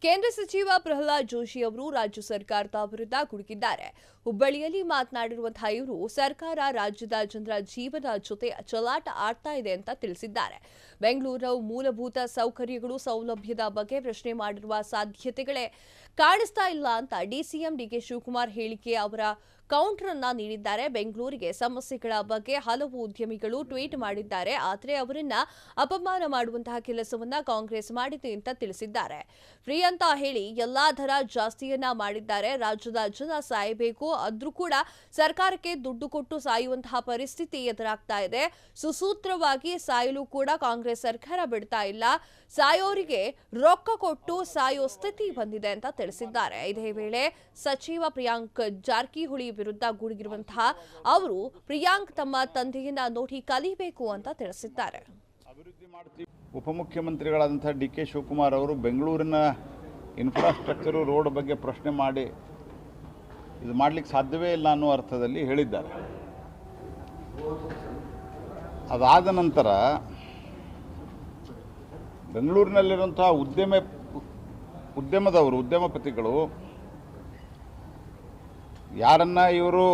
ಕೇಂದ್ರ ಸಚಿವ ಪ್ರಹ್ಲಾದ್ ಜೋಶಿ ಅವರು ರಾಜ್ಯ ಸರ್ಕಾರದ ವಿರುದ್ಧ ಗುಡುಗಿದ್ದಾರೆ. ಹುಬ್ಬಳ್ಳಿಯಲ್ಲಿ ಮಾತನಾಡಿರುವಂತಹ ಇವರು ಸರ್ಕಾರ ರಾಜ್ಯದ ಜನರ ಜೀವನ ಜೊತೆ ಚಲಾಟ ಆಡ್ತಾ ಇದೆ ಅಂತ ತಿಳಿಸಿದ್ದಾರೆ. ಬೆಂಗಳೂರು ಮೂಲಭೂತ ಸೌಕರ್ಯಗಳು ಸೌಲಭ್ಯದ ಬಗ್ಗೆ ಪ್ರಶ್ನೆ ಮಾಡಿರುವ ಸಾಧ್ಯತೆಗಳೇ ಕಾಣಿಸ್ತಾ ಇಲ್ಲ ಅಂತ ಡಿಸಿಎಂ ಡಿಕೆ ಶಿವಕುಮಾರ್ ಹೇಳಿಕೆ ಅವರ ಕೌಂಟರ್ ಅನ್ನ ನೀಡಿದ್ದಾರೆ. ಬೆಂಗಳೂರಿಗೆ ಸಮಸ್ಯೆಗಳ ಬಗ್ಗೆ ಹಲವು ಉದ್ಯಮಿಗಳು ಟ್ವೀಟ್ ಮಾಡಿದ್ದಾರೆ. ಆದರೆ ಅವರನ್ನ ಅಪಮಾನ ಮಾಡುವಂತಹ ಕೆಲಸವನ್ನ ಕಾಂಗ್ರೆಸ್ ಮಾಡಿದೆ ಅಂತ ತಿಳಿಸಿದ್ದಾರೆ. ಫ್ರೀ ಅಂತ ಹೇಳಿ ಎಲ್ಲಾ ದರ ಜಾಸ್ತಿಯನ್ನ ಮಾಡಿದ್ದಾರೆ. ರಾಜ್ಯದ ಜನ ಸಾಯಬೇಕು ಆದ್ರೂ ಕೂಡ ಸರ್ಕಾರಕ್ಕೆ ದುಡ್ಡು ಕೊಟ್ಟು ಸಾಯುವಂತಹ ಪರಿಸ್ಥಿತಿ ಎದುರಾಗ್ತಾ ಇದೆ. ಸುಸೂತ್ರವಾಗಿ ಸಾಯಲು ಕೂಡ ಕಾಂಗ್ರೆಸ್ ಸರ್ಕಾರ ಬಿಡ್ತಾ ಇಲ್ಲ. ಸಾಯೋರಿಗೆ ರೊಕ್ಕ ಕೊಟ್ಟು ಸಾಯೋ ಸ್ಥಿತಿ ಬಂದಿದೆ ಅಂತ ತಿಳಿಸಿದ್ದಾರೆ. ಇದೇ ವೇಳೆ ಸಚಿವ ಪ್ರಿಯಾಂಕ್ ಜಾರಕಿಹೊಳಿ ವಿರುದ್ಧ ಗುಡುಗಿರುವಂತಹ ಅವರು ಪ್ರಿಯಾಂಕ್ ತಮ್ಮ ತಂದೆಯನ್ನ ನೋಡಿ ಕಲಿಬೇಕು ಅಂತ ತಿಳಿಸಿದ್ದಾರೆ. ಅಭಿವೃದ್ಧಿ ಮಾಡ್ತೀವಿ. ಉಪಮುಖ್ಯಮಂತ್ರಿಗಳಾದಂತಹ ಡಿಕೆ ಶಿವಕುಮಾರ್ ಅವರು ಬೆಂಗಳೂರಿನ ಇನ್ಫ್ರಾಸ್ಟ್ರಕ್ಚರ್ ರೋಡ್ ಬಗ್ಗೆ ಪ್ರಶ್ನೆ ಮಾಡಿ ಇದು ಮಾಡಲಿಕ್ಕೆ ಸಾಧ್ಯವೇ ಇಲ್ಲ ಅನ್ನೋ ಅರ್ಥದಲ್ಲಿ ಹೇಳಿದ್ದಾರೆ. ಅದಾದ ನಂತರ ಬೆಂಗಳೂರಿನಲ್ಲಿರುವಂತಹ ಉದ್ಯಮಪತಿಗಳು ಯಾರನ್ನ ಇವರು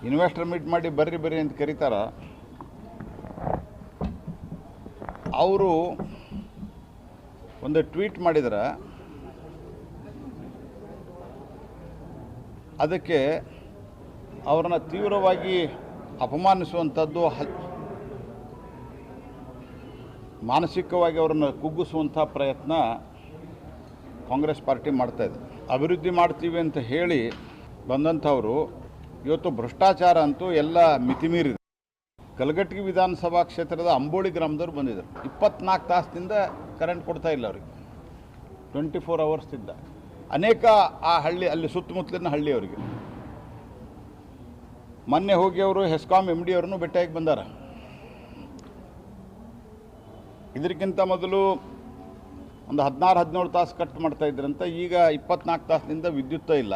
ಇನ್ವೆಸ್ಟರ್ ಮೀಟ್ ಮಾಡಿ ಬರ್ರಿ ಅಂತ ಕರೀತಾರ, ಅವರು ಒಂದು ಟ್ವೀಟ್ ಮಾಡಿದರೆ ಅದಕ್ಕೆ ಅವರನ್ನು ತೀವ್ರವಾಗಿ ಅಪಮಾನಿಸುವಂಥದ್ದು, ಮಾನಸಿಕವಾಗಿ ಅವರನ್ನು ಕುಗ್ಗಿಸುವಂಥ ಪ್ರಯತ್ನ ಕಾಂಗ್ರೆಸ್ ಪಾರ್ಟಿ ಮಾಡ್ತಾಯಿದೆ. ಅಭಿವೃದ್ಧಿ ಮಾಡ್ತೀವಿ ಅಂತ ಹೇಳಿ ಬಂದಂಥವರು ಇವತ್ತು ಭ್ರಷ್ಟಾಚಾರ ಅಂತೂ ಎಲ್ಲ ಮಿತಿಮೀರಿದೆ. ಕಲಘಟಗಿ ವಿಧಾನಸಭಾ ಕ್ಷೇತ್ರದ ಅಂಬೋಳಿ ಗ್ರಾಮದವ್ರು ಬಂದಿದ್ದರು. 24 ತಾಸಿನಿಂದ ಕರೆಂಟ್ ಕೊಡ್ತಾ ಇಲ್ಲ ಅವ್ರಿಗೆ, 24 ಅವರ್ಸಿಂದ. ಅನೇಕ ಆ ಹಳ್ಳಿ ಅಲ್ಲಿ ಸುತ್ತಮುತ್ತಲಿನ ಹಳ್ಳಿಯವರಿಗೆ ಮೊನ್ನೆ ಹೋಗಿ ಅವರು ಹೆಸ್ಕಾಂ MD ಅವರನ್ನು ಭೇಟಿಯಾಗಿ ಬಂದಾರ. ಇದಕ್ಕಿಂತ ಮೊದಲು ಒಂದು 16-17 ತಾಸು ಕಟ್ ಮಾಡ್ತಾ ಇದ್ರಂತ, ಈಗ 24 ತಾಸಿನಿಂದ ವಿದ್ಯುತ್ ಇಲ್ಲ.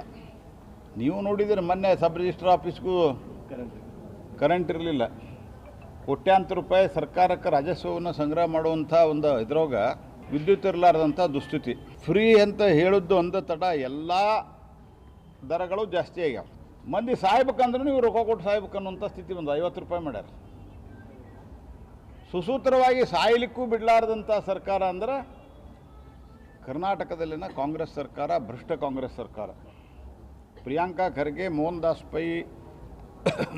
ನೀವು ನೋಡಿದರೆ ಮೊನ್ನೆ ಸಬ್ ರಿಜಿಸ್ಟ್ರಾರ್ ಆಫೀಸ್ಗೂ ಕರೆಂಟ್ ಇರಲಿಲ್ಲ. ಕೋಟ್ಯಾಂತರ ರೂಪಾಯಿ ಸರ್ಕಾರಕ್ಕೆ ರಾಜಸ್ವವನ್ನು ಸಂಗ್ರಹ ಮಾಡುವಂಥ ಒಂದು ಇದ್ರೊಳಗ ವಿದ್ಯುತ್ ಇರಲಾರ್ದಂಥ ದುಸ್ಥಿತಿ. ಫ್ರೀ ಅಂತ ಹೇಳಿದ್ದು ಒಂದು ತಡ ಎಲ್ಲ ದರಗಳು ಜಾಸ್ತಿ ಆಗ್ಯಾವ. ಮಂದಿ ಸಾಯ್ಬೇಕಂದ್ರೂ ನೀವು ರೊಕ್ಕ ಕೊಟ್ಟು ಸಾಯ್ಬೇಕನ್ನುವಂಥ ಸ್ಥಿತಿ ಬಂದು 50 ರೂಪಾಯಿ ಮಾಡ್ಯಾರ. ಸುಸೂತ್ರವಾಗಿ ಸಾಯಲಿಕ್ಕೂ ಬಿಡಲಾರ್ದಂಥ ಸರ್ಕಾರ ಅಂದ್ರೆ ಕರ್ನಾಟಕದಲ್ಲಿನ ಕಾಂಗ್ರೆಸ್ ಸರ್ಕಾರ, ಭ್ರಷ್ಟ ಕಾಂಗ್ರೆಸ್ ಸರ್ಕಾರ. ಪ್ರಿಯಾಂಕಾ ಖರ್ಗೆ, ಮೋಹನ್ ದಾಸ್ ಪೈ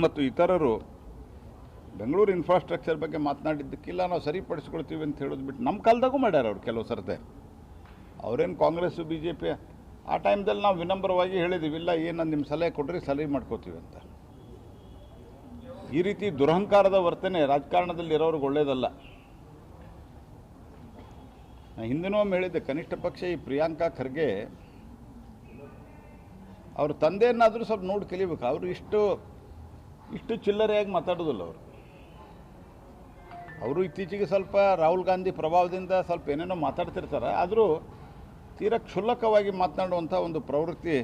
ಮತ್ತು ಇತರರು ಬೆಂಗಳೂರು ಇನ್ಫ್ರಾಸ್ಟ್ರಕ್ಚರ್ ಬಗ್ಗೆ ಮಾತನಾಡಿದ್ದಕ್ಕಿಲ್ಲ ನಾವು ಸರಿಪಡಿಸ್ಕೊಳ್ತೀವಿ ಅಂತ ಹೇಳೋದು ಬಿಟ್ಟು ನಮ್ಮ ಕಾಲದಾಗೂ ಮಾಡ್ಯಾರ ಅವ್ರು ಕೆಲವು ಸರ್ತೆ. ಅವರೇನು ಕಾಂಗ್ರೆಸ್ಸು BJP ಆ ಟೈಮ್ದಲ್ಲಿ ನಾವು ವಿನಮ್ರವಾಗಿ ಹೇಳಿದ್ದೀವಿ, ಇಲ್ಲ ಏನು ನಿಮ್ಮ ಸಲಹೆ ಕೊಟ್ಟರೆ ಸಲಹೆ ಮಾಡ್ಕೋತೀವಿ ಅಂತ. ಈ ರೀತಿ ದುರಹಂಕಾರದ ವರ್ತನೆ ರಾಜಕಾರಣದಲ್ಲಿ ಇರೋರಿಗೆ ಒಳ್ಳೆಯದಲ್ಲ. ನಾನು ಹಿಂದಿನೂ ಹೇಳಿದ್ದೆ, ಕನಿಷ್ಠ ಪಕ್ಷ ಈ ಪ್ರಿಯಾಂಕಾ ಖರ್ಗೆ ಅವ್ರ ತಂದೆಯನ್ನಾದರೂ ಸ್ವಲ್ಪ ನೋಡಿ ಕಲಿಬೇಕು. ಅವರು ಇಷ್ಟು ಚಿಲ್ಲರೆಯಾಗಿ ಮಾತಾಡೋದಿಲ್ಲ. ಅವರು ಇತ್ತೀಚೆಗೆ ಸ್ವಲ್ಪ ರಾಹುಲ್ ಗಾಂಧಿ ಪ್ರಭಾವದಿಂದ ಸ್ವಲ್ಪ ಏನೇನೋ ಮಾತಾಡ್ತಿರ್ತಾರೆ. ಆದರೂ ತೀರಾ ಕ್ಷುಲ್ಲಕವಾಗಿ ಮಾತನಾಡುವಂಥ ಒಂದು ಪ್ರವೃತ್ತಿ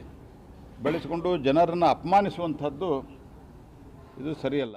ಬೆಳೆಸಿಕೊಂಡು ಜನರನ್ನು ಅಪಮಾನಿಸುವಂಥದ್ದು ಇದು ಸರಿಯಲ್ಲ.